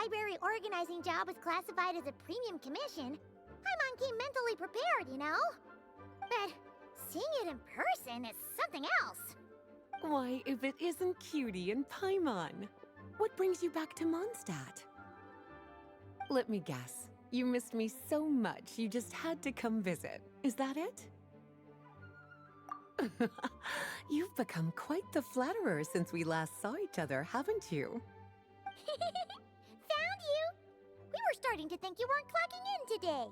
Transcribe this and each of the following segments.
library organizing job was classified as a premium commission, Paimon came mentally prepared, you know? But seeing it in person is something else. Why, if it isn't Cutie and Paimon? What brings you back to Mondstadt? Let me guess. You missed me so much you just had to come visit. Is that it? You've become quite the flatterer since we last saw each other, haven't you? Found you! We were starting to think you weren't clocking in today.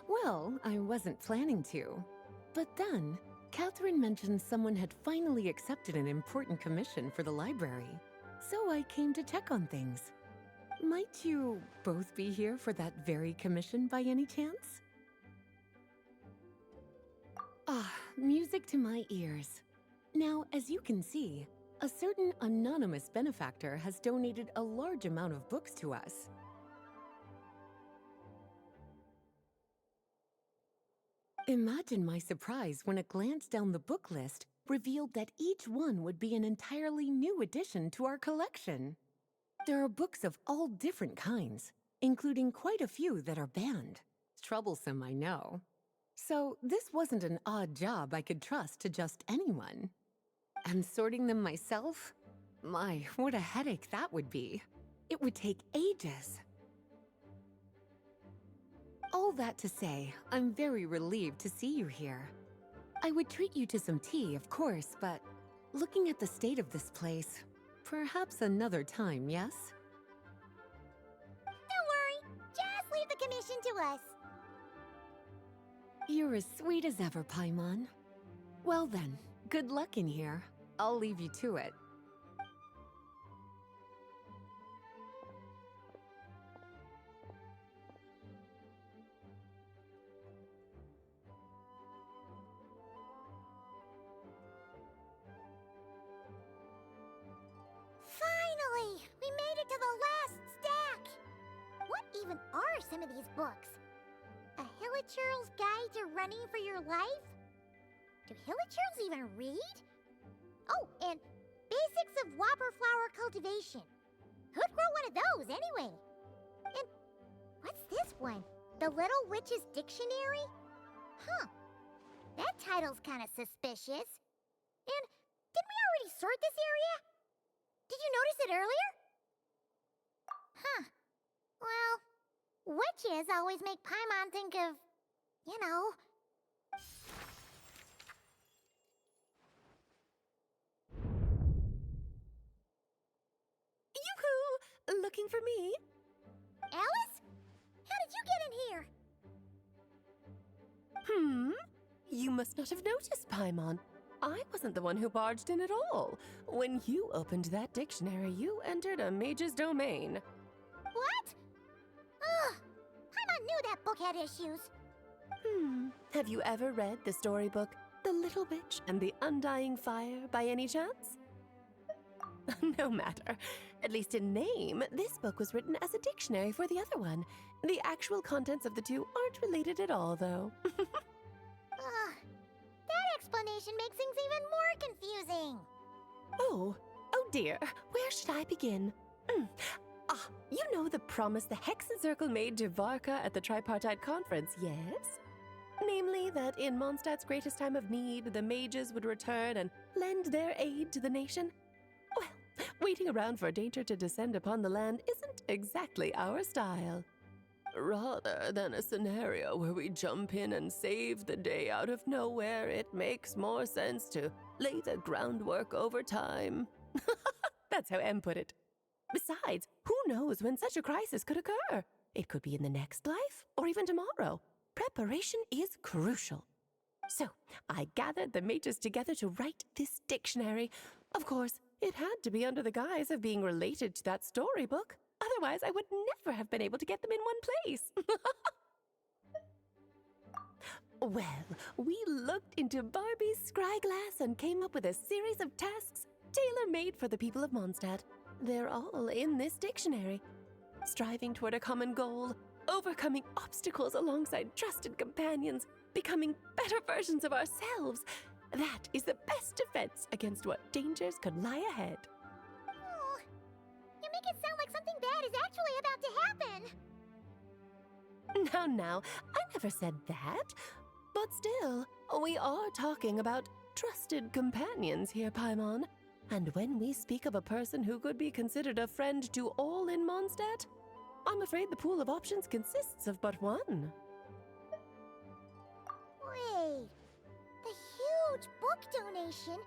Well, I wasn't planning to. But then, Catherine mentioned someone had finally accepted an important commission for the library. So I came to check on things. Might you both be here for that very commission by any chance? Ah, music to my ears. Now, as you can see, a certain anonymous benefactor has donated a large amount of books to us. Imagine my surprise when a glance down the book list revealed that each one would be an entirely new addition to our collection. There are books of all different kinds, including quite a few that are banned. Troublesome, I know. So this wasn't an odd job I could trust to just anyone. And sorting them myself? My, what a headache that would be. It would take ages. All that to say, I'm very relieved to see you here. I would treat you to some tea, of course, but looking at the state of this place, perhaps another time, yes? Don't worry, just leave the commission to us. You're as sweet as ever, Paimon. Well then, good luck in here. I'll leave you to it. Finally! We made it to the last stack! What even are some of these books? A Hilichurl's Guide to Running for Your Life? Do Hilichurls even read? Oh, and Basics of Whopper Flower Cultivation. Who'd grow one of those, anyway? And what's this one? The Little Witch's Dictionary? Huh. That title's kind of suspicious. And didn't we already sort this area? Did you notice it earlier? Huh. Well, witches always make Paimon think of, you know... Yoo-hoo! Looking for me? Alice? How did you get in here? You must not have noticed, Paimon. I wasn't the one who barged in at all. When you opened that dictionary, you entered a mage's domain. What? Ugh! Paimon knew that book had issues. Have you ever read the storybook, The Little Witch and the Undying Fire, by any chance? No matter. At least in name, this book was written as a dictionary for the other one. The actual contents of the two aren't related at all, though. Ugh. That explanation makes things even more confusing. Oh dear. Where should I begin? You know the promise the Hexen Circle made to Varka at the Tripartite Conference, yes? Namely, that in Mondstadt's greatest time of need, the mages would return and lend their aid to the nation? Well, waiting around for danger to descend upon the land isn't exactly our style. Rather than a scenario where we jump in and save the day out of nowhere, it makes more sense to lay the groundwork over time. That's how Em put it. Besides, who knows when such a crisis could occur? It could be in the next life, or even tomorrow. Preparation is crucial. So, I gathered the mages together to write this dictionary. Of course, it had to be under the guise of being related to that storybook. Otherwise, I would never have been able to get them in one place. Well, we looked into Barbie's scryglass and came up with a series of tasks tailor-made for the people of Mondstadt. They're all in this dictionary. Striving toward a common goal, overcoming obstacles alongside trusted companions, becoming better versions of ourselves. That is the best defense against what dangers could lie ahead. Oh, you make it sound like something bad bad is actually about to happen. Now, I never said that. But still, we are talking about trusted companions here, Paimon. And when we speak of a person who could be considered a friend to all in Mondstadt, I'm afraid the pool of options consists of but one. Wait, the huge book donation?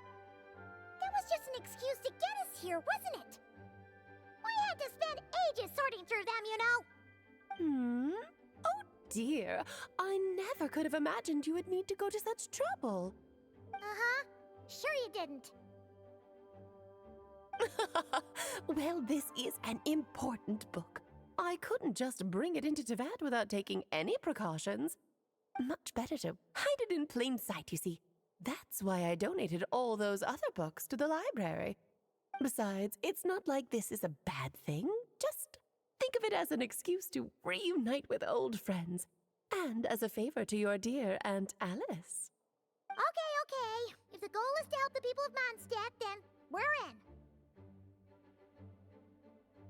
That was just an excuse to get us here, wasn't it? We had to spend ages sorting through them, you know. Oh dear, I never could have imagined you would need to go to such trouble. Uh-huh. Sure you didn't. Well, this is an important book. I couldn't just bring it into Teyvat without taking any precautions. Much better to hide it in plain sight, you see. That's why I donated all those other books to the library. Besides, it's not like this is a bad thing. Just think of it as an excuse to reunite with old friends. And as a favor to your dear Aunt Alice. Okay. If the goal is to help the people of Mondstadt, then we're in.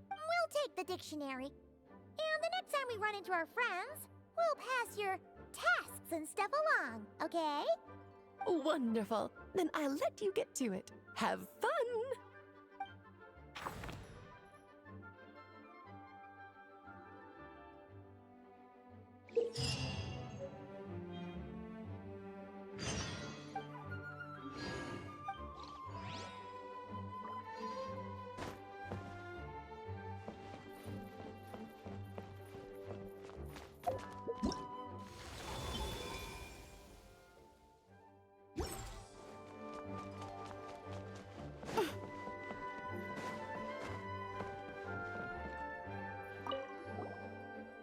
We'll take the dictionary. And the next time we run into our friends, we'll pass your tasks and stuff along, okay? Wonderful. Then I'll let you get to it. Have fun!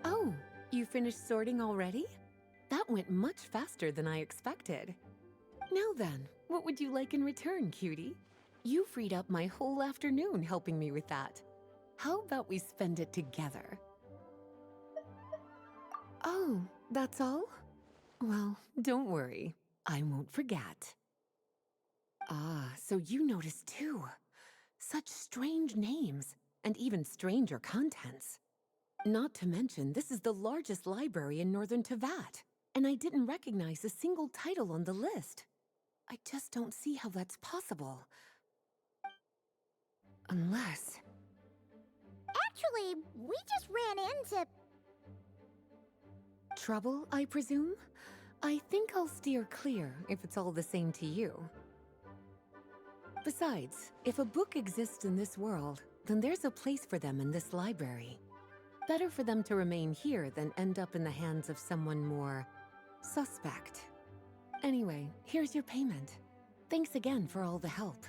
Oh, you finished sorting already? That went much faster than I expected. Now then, what would you like in return, cutie? You freed up my whole afternoon helping me with that. How about we spend it together? Oh, that's all? Well, don't worry. I won't forget. Ah, so you noticed too. Such strange names, and even stranger contents. Not to mention, this is the largest library in northern Teyvat, and I didn't recognize a single title on the list. I just don't see how that's possible. Unless... Actually, we just ran into... Trouble, I presume? I think I'll steer clear if it's all the same to you. Besides, if a book exists in this world, then there's a place for them in this library. Better for them to remain here than end up in the hands of someone more suspect. Anyway, here's your payment. Thanks again for all the help.